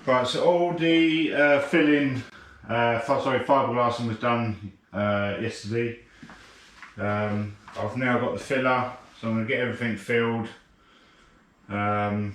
Right, so all the filling, fiberglassing was done yesterday. I've now got the filler, so I'm going to get everything filled. And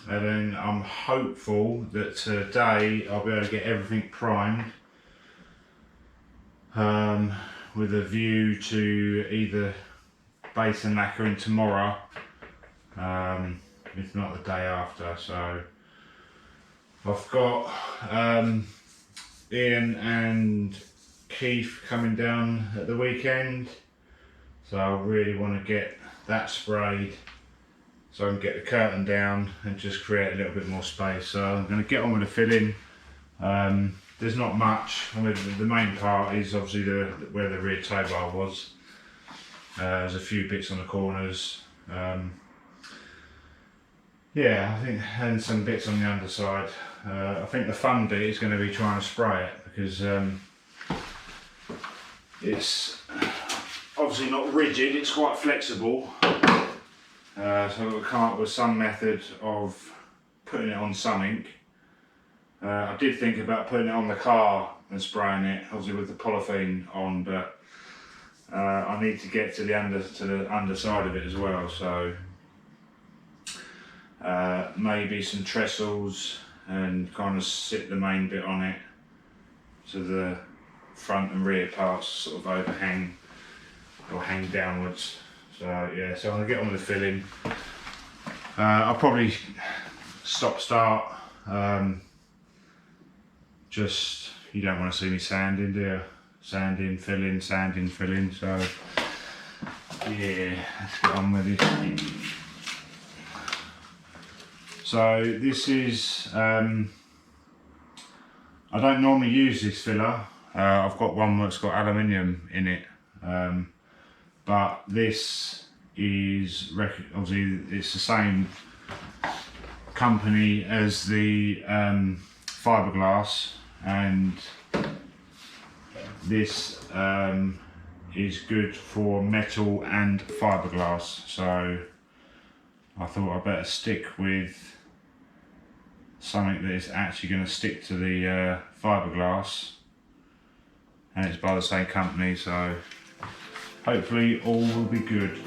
then I'm hopeful that today I'll be able to get everything primed with a view to either base and lacquering tomorrow, if not the day after. So I've got Ian and Keith coming down at the weekend, so I really want to get that sprayed so I can get the curtain down and just create a little bit more space. So I'm going to get on with the filling. There's not much. I mean, the main part is obviously where the rear tow bar was. There's a few bits on the corners. Yeah, I think, and some bits on the underside. I think the fun bit is going to be trying to spray it, because it's obviously not rigid, it's quite flexible. So we'll come up with some method of putting it on something. I did think about putting it on the car and spraying it, obviously with the polythene on, but I need to get to the underside of it as well. So maybe some trestles and kind of sit the main bit on it so the front and rear parts sort of overhang or hang downwards. So yeah, so I'm going to get on with the filling. I'll probably start. Just, you don't want to see me sanding, do you? Sanding, filling, so yeah, let's get on with it. So this is, I don't normally use this filler. I've got one that's got aluminium in it, but this is, obviously it's the same company as the fiberglass, and this is good for metal and fiberglass. So I thought I'd better stick with something that is actually going to stick to the fiberglass, and it's by the same company, so hopefully all will be good.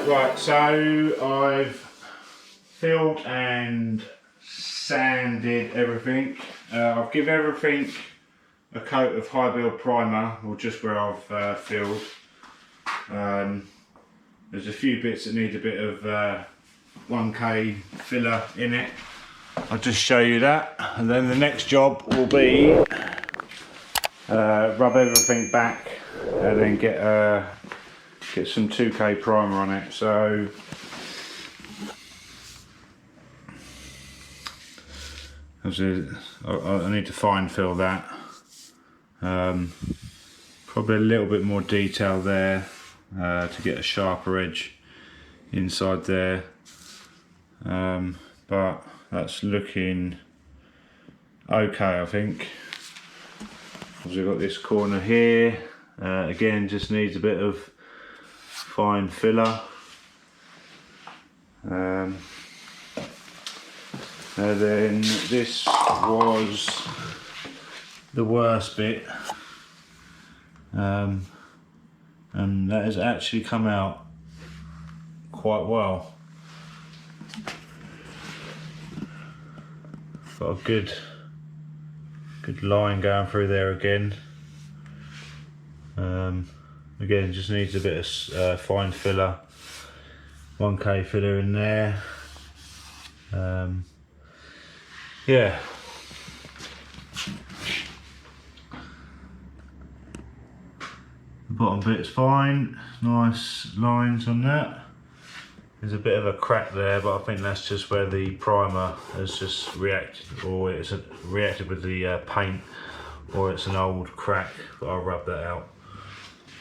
Right, so I've filled and sanded everything. I've given everything a coat of high build primer, or just where I've filled. There's a few bits that need a bit of 1K filler in it. I'll just show you that, and then the next job will be rub everything back and then get some 2K primer on it. So I need to fine fill that. Probably a little bit more detail there to get a sharper edge inside there, but that's looking okay, I think. We've got this corner here, again just needs a bit of fine filler. And then this was the worst bit, and that has actually come out quite well. Got a good line going through there again. Again, just needs a bit of fine filler, 1K filler in there. Yeah. The bottom bit's fine, nice lines on that. There's a bit of a crack there, but I think that's just where the primer has just reacted, or it's reacted with the paint, or it's an old crack, but I'll rub that out.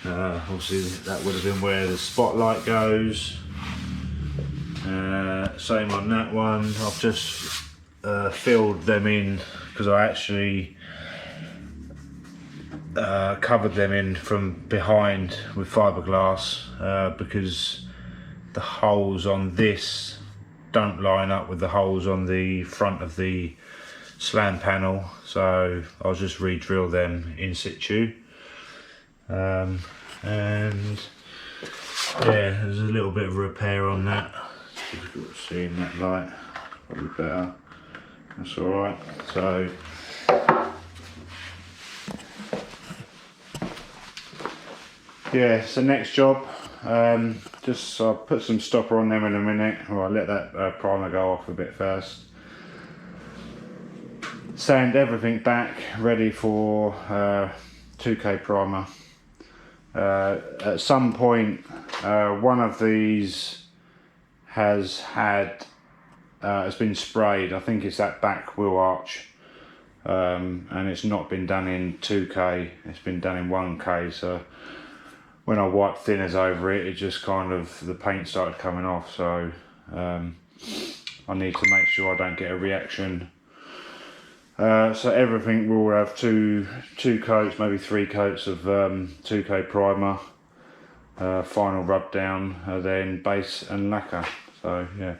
Obviously that would have been where the spotlight goes. Same on that one. I've just filled them in because I actually covered them in from behind with fiberglass because the holes on this don't line up with the holes on the front of the slam panel, so I'll just re-drill them in situ. And yeah, there's a little bit of repair on that. Difficult to see in that light, probably better. That's alright. So yeah, so next job, just I'll put some stopper on them in a minute, or I'll let that primer go off a bit first. Sand everything back, ready for 2K primer. At some point, one of these has been sprayed. I think it's that back wheel arch, and it's not been done in 2K, it's been done in 1K, so when I wiped thinners over it, it just kind of, the paint started coming off, so I need to make sure I don't get a reaction. So everything will have two coats, maybe 3 coats of 2K primer, final rub down, then base and lacquer. So yeah.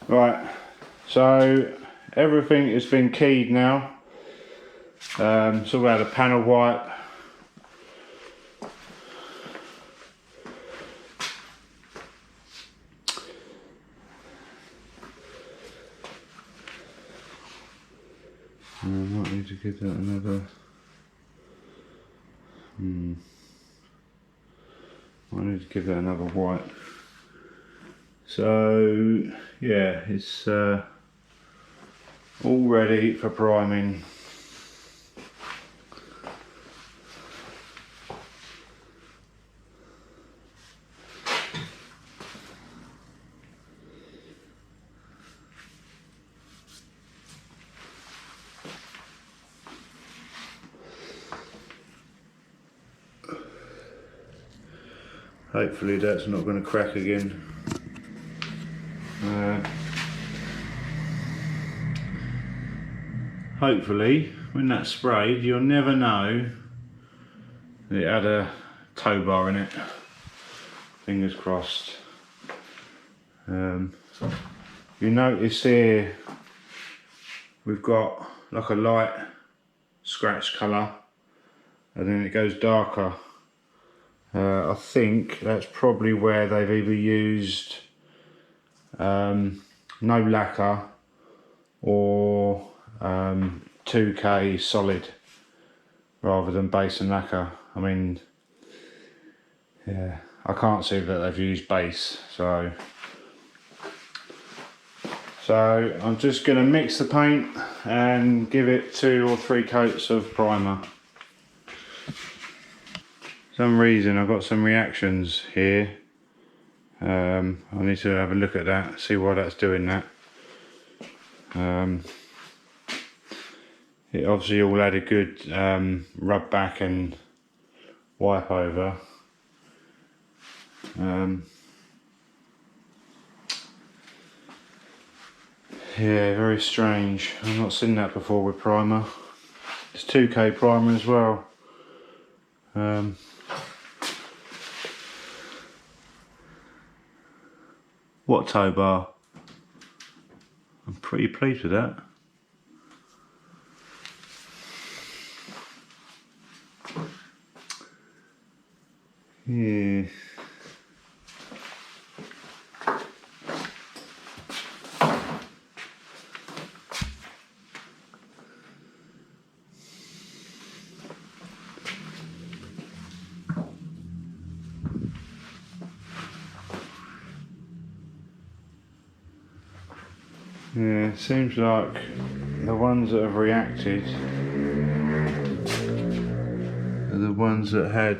Right, so everything has been keyed now. So we had a panel wipe. I might need to give that another. I need to give that another wipe. So yeah, it's all ready for priming. Hopefully that's not going to crack again. Hopefully when that's sprayed you'll never know that it had a tow bar in it. Fingers crossed. You notice here we've got like a light scratch colour and then it goes darker. I think that's probably where they've either used no lacquer or 2K solid rather than base and lacquer. I mean, yeah, I can't see that they've used base, so I'm just going to mix the paint and give it 2 or 3 coats of primer. For some reason I've got some reactions here. I need to have a look at that, see why that's doing that. It obviously all had a good rub back and wipe over. Yeah, very strange. I've not seen that before with primer. It's 2K primer as well. What tow bar? I'm pretty pleased with that. Yeah. Yeah, it seems like the ones that have reacted are the ones that had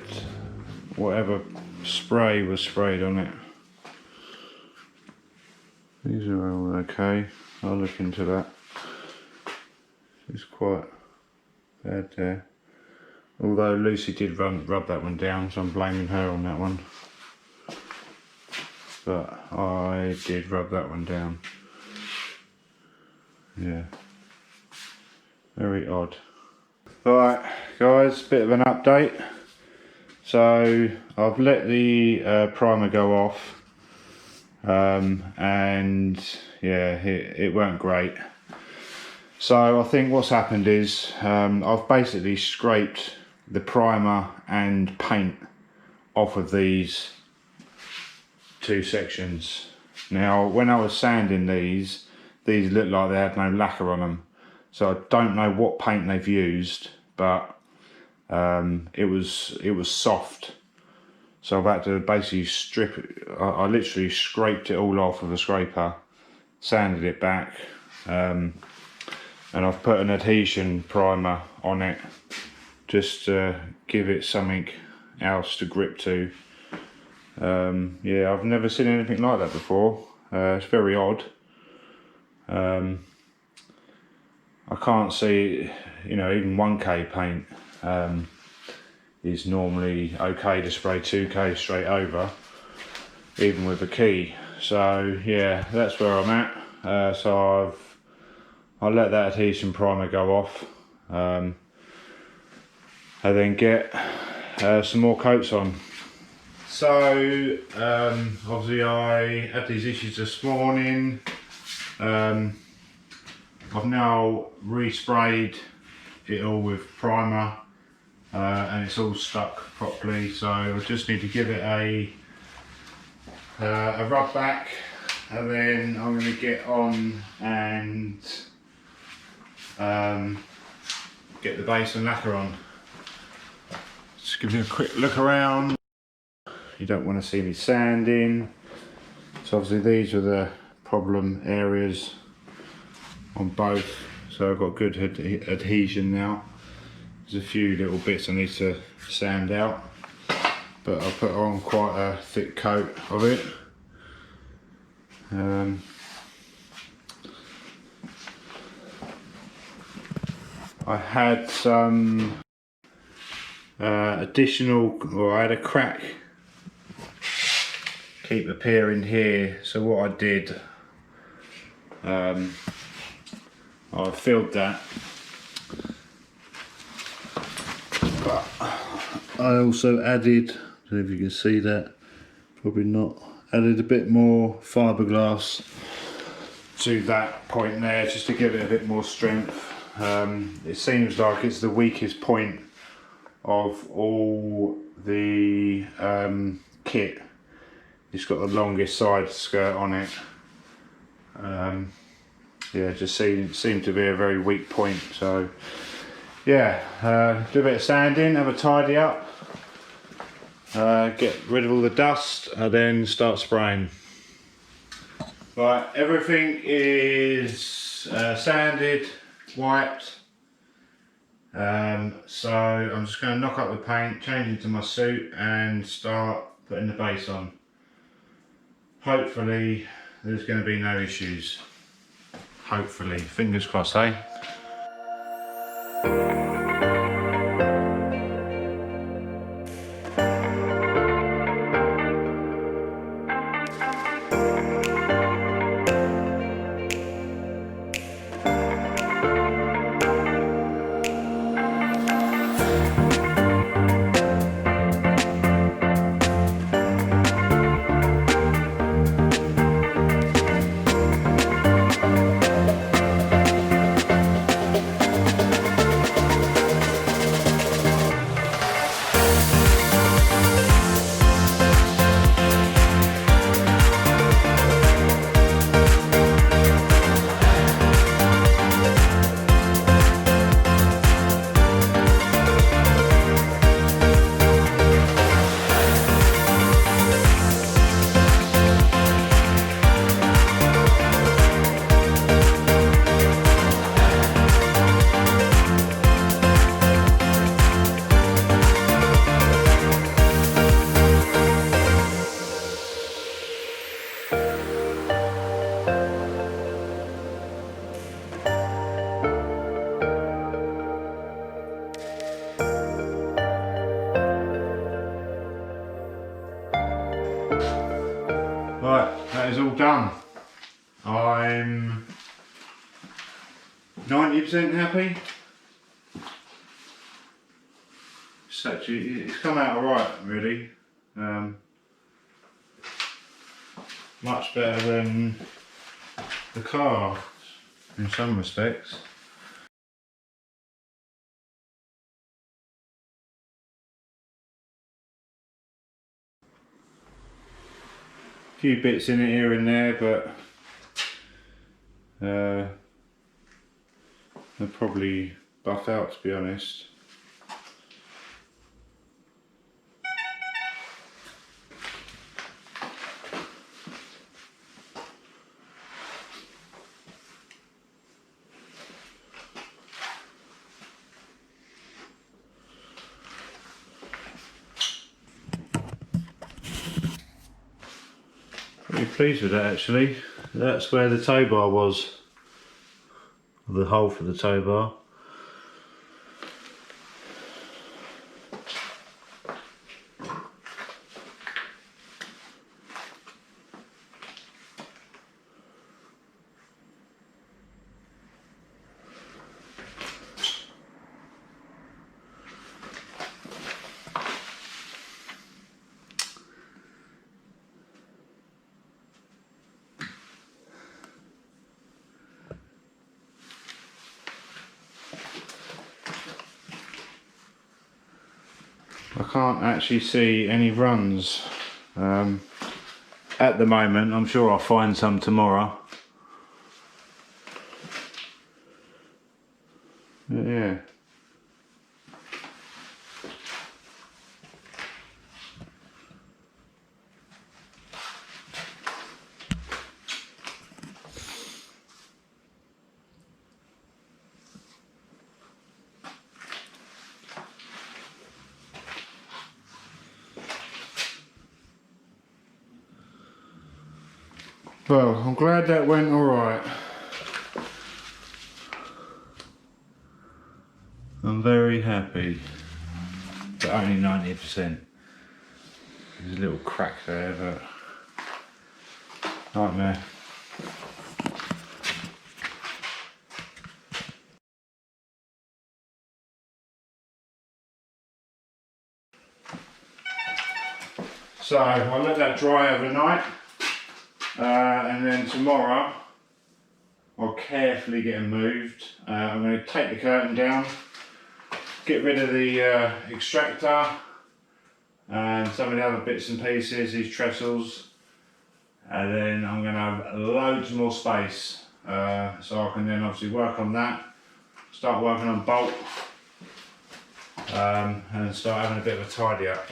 whatever spray was sprayed on it. These are all okay, I'll look into that. It's quite bad there. Although Lucy did rub that one down, so I'm blaming her on that one. But I did rub that one down. Yeah, very odd. Alright guys, bit of an update. So I've let the primer go off and yeah, it weren't great. So I think what's happened is I've basically scraped the primer and paint off of these 2 sections. Now when I was sanding these looked like they had no lacquer on them, so I don't know what paint they've used, but it was soft, so I've had to basically strip it. I literally scraped it all off with a scraper, sanded it back, and I've put an adhesion primer on it just to give it something else to grip to. Yeah, I've never seen anything like that before. It's very odd. I can't see, you know, even 1K paint is normally okay to spray 2K straight over, even with a key. So yeah, that's where I'm at. So I'll let that adhesion primer go off, and then get some more coats on. So obviously I had these issues this morning. I've now resprayed it all with primer and it's all stuck properly, so I just need to give it a rub back, and then I'm going to get on and get the base and lacquer on. Just give you a quick look around. You don't want to see me sanding, so obviously these are the problem areas on both, so I've got good adhesion now. There's a few little bits I need to sand out, but I'll put on quite a thick coat of it. I had some additional, or I had a crack keep appearing here, so what I did, I filled that, but I also added, I don't know if you can see that, probably not, added a bit more fiberglass to that point there just to give it a bit more strength. It seems like it's the weakest point of all the kit. It's got the longest side skirt on it. Yeah, it just seemed to be a very weak point. So yeah, do a bit of sanding, have a tidy up, get rid of all the dust, and then start spraying. Right, everything is sanded, wiped. So I'm just going to knock up the paint, change into my suit, and start putting the base on. Hopefully there's going to be no issues. Hopefully, fingers crossed, eh? Right, that is all done. I'm 90% happy. It's come out alright, really. Much better than the car in some respects. Few bits in it here and there, but they'll probably buff out, to be honest. Pretty pleased with that, actually. That's where the tow bar was, the hole for the tow bar. can't actually see any runs at the moment. I'm sure I'll find some tomorrow. But yeah. Well, I'm glad that went alright. I'm very happy, but only 90%. There's a little crack there, but nightmare. So I'll let that dry overnight, and then tomorrow I'll carefully get them moved. I'm going to take the curtain down, get rid of the extractor and some of the other bits and pieces, these trestles, and then I'm going to have loads more space, so I can then obviously work on that, start working on bolt, and start having a bit of a tidy up.